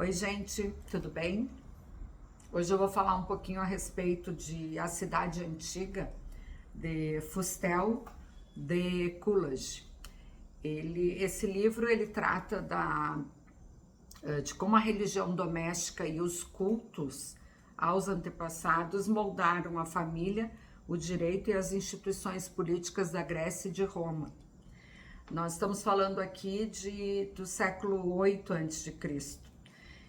Oi, gente, tudo bem? Hoje eu vou falar um pouquinho a respeito de A Cidade Antiga, de Fustel de Coolidge. Esse livro ele trata de como a religião doméstica e os cultos aos antepassados moldaram a família, o direito e as instituições políticas da Grécia e de Roma. Nós estamos falando aqui do século 8 a.C.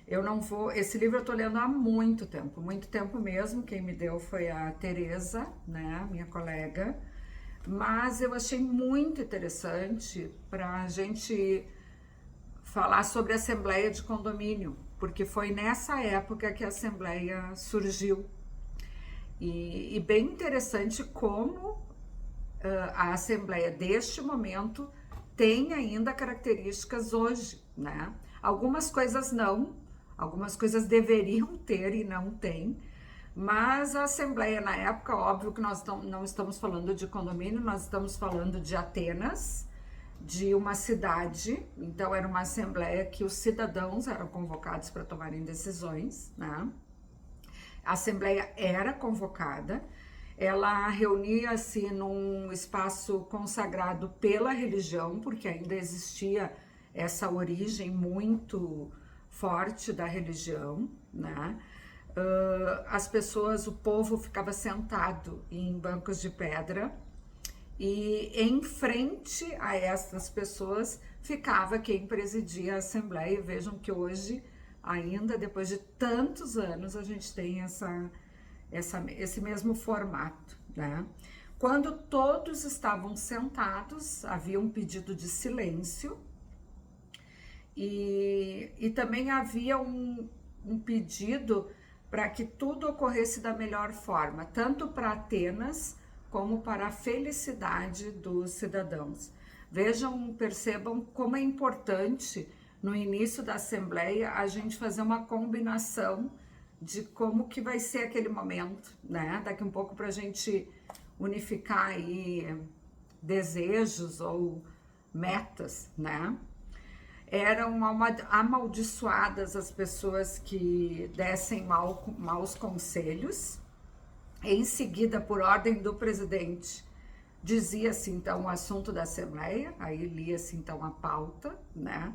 Eu não vou. Esse livro eu estou lendo há muito tempo mesmo. Quem me deu foi a Tereza, né, minha colega. Mas eu achei muito interessante para a gente falar sobre a Assembleia de Condomínio, porque foi nessa época que a Assembleia surgiu. E bem interessante como a Assembleia deste momento tem ainda características hoje, né? Algumas coisas não, algumas coisas deveriam ter e não tem, mas a Assembleia na época, óbvio que nós não estamos falando de condomínio, nós estamos falando de Atenas, de uma cidade, então era uma Assembleia que os cidadãos eram convocados para tomarem decisões, né? A Assembleia era convocada, ela reunia-se num espaço consagrado pela religião, porque ainda existia essa origem muito forte da religião, né? As pessoas, o povo ficava sentado em bancos de pedra e em frente a essas pessoas ficava quem presidia a Assembleia. Vejam que hoje, ainda depois de tantos anos, a gente tem esse mesmo formato, né? Quando todos estavam sentados, havia um pedido de silêncio e também havia um pedido para que tudo ocorresse da melhor forma, tanto para Atenas como para a felicidade dos cidadãos. Vejam, percebam como é importante no início da Assembleia a gente fazer uma combinação de como que vai ser aquele momento, né? Daqui um pouco para a gente unificar aí desejos ou metas, né? Eram amaldiçoadas as pessoas que dessem maus conselhos. Em seguida, por ordem do presidente, dizia-se então o assunto da Assembleia, aí lia-se então a pauta, né?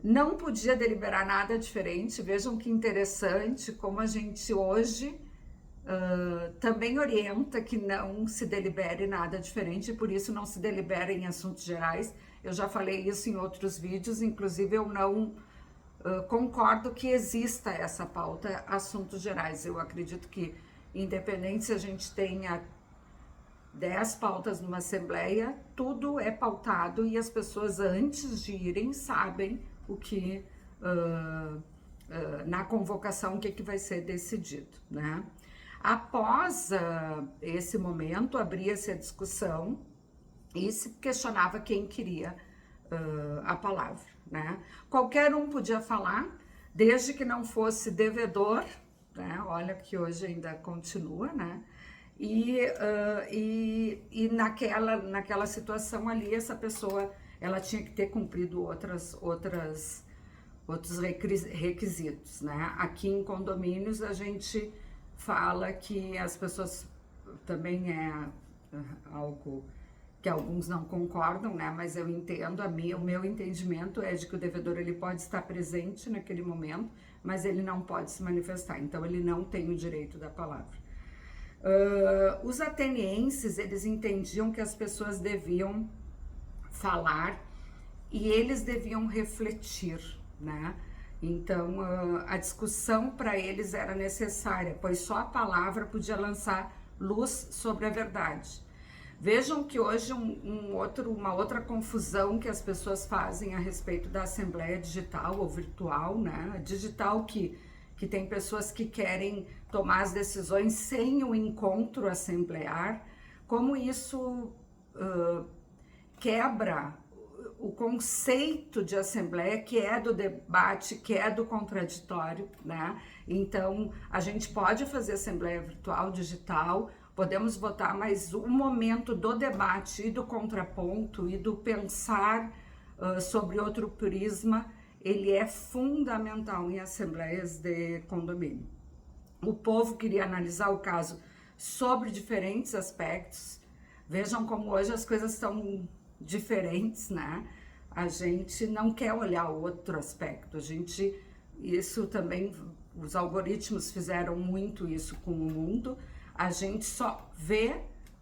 Não podia deliberar nada diferente. Vejam que interessante como a gente hoje também orienta que não se delibere nada diferente, e por isso não se delibera em assuntos gerais. Eu já falei isso em outros vídeos, inclusive eu não concordo que exista essa pauta, assuntos gerais. Eu acredito que, independente se a gente tenha 10 pautas numa assembleia, tudo é pautado e as pessoas antes de irem sabem o que, na convocação, o que vai ser decidido, né? Após esse momento, abria-se a discussão e se questionava quem queria a palavra, né? Qualquer um podia falar, desde que não fosse devedor, né? Olha que hoje ainda continua, né? E naquela situação ali, essa pessoa ela tinha que ter cumprido outros requisitos, né? Aqui em condomínios a gente fala que as pessoas também é algo que alguns não concordam, né? Mas eu entendo, o meu entendimento é de que o devedor ele pode estar presente naquele momento, mas ele não pode se manifestar, então ele não tem o direito da palavra. Os atenienses, eles entendiam que as pessoas deviam falar e eles deviam refletir, né? Então, a discussão para eles era necessária, pois só a palavra podia lançar luz sobre a verdade. Vejam que hoje uma outra confusão que as pessoas fazem a respeito da Assembleia digital ou virtual, né? Digital que tem pessoas que querem tomar as decisões sem o encontro assemblear, como isso quebra o conceito de assembleia, que é do debate, que é do contraditório, né? Então, a gente pode fazer assembleia virtual, digital, podemos votar, mas o momento do debate e do contraponto e do pensar sobre outro prisma, ele é fundamental em assembleias de condomínio. O povo queria analisar o caso sobre diferentes aspectos. Vejam como hoje as coisas estão diferentes, né? A gente não quer olhar outro aspecto. Isso também, os algoritmos fizeram muito isso com o mundo. A gente só vê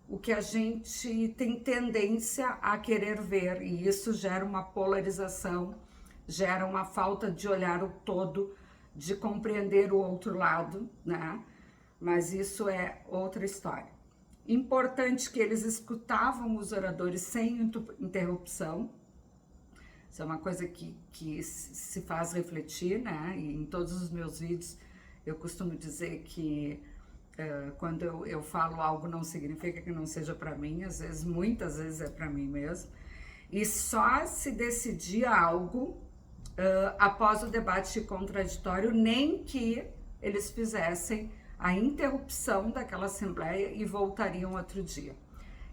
o que a gente tem tendência a querer ver, e isso gera uma polarização, gera uma falta de olhar o todo, de compreender o outro lado, né? Mas isso é outra história. Importante que eles escutavam os oradores sem interrupção. Isso é uma coisa que se faz refletir, né? E em todos os meus vídeos eu costumo dizer que quando eu falo algo não significa que não seja para mim, muitas vezes é para mim mesmo. E só se decidia algo após o debate contraditório, nem que eles fizessem a interrupção daquela assembleia e voltariam outro dia.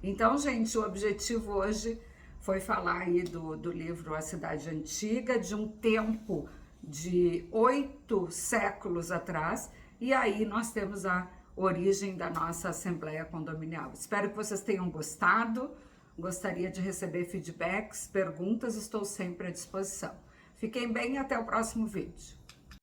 Então, gente, o objetivo hoje foi falar aí do livro A Cidade Antiga, de um tempo de 8 séculos atrás, e aí nós temos a origem da nossa Assembleia Condominial. Espero que vocês tenham gostado, gostaria de receber feedbacks, perguntas, estou sempre à disposição. Fiquem bem e até o próximo vídeo.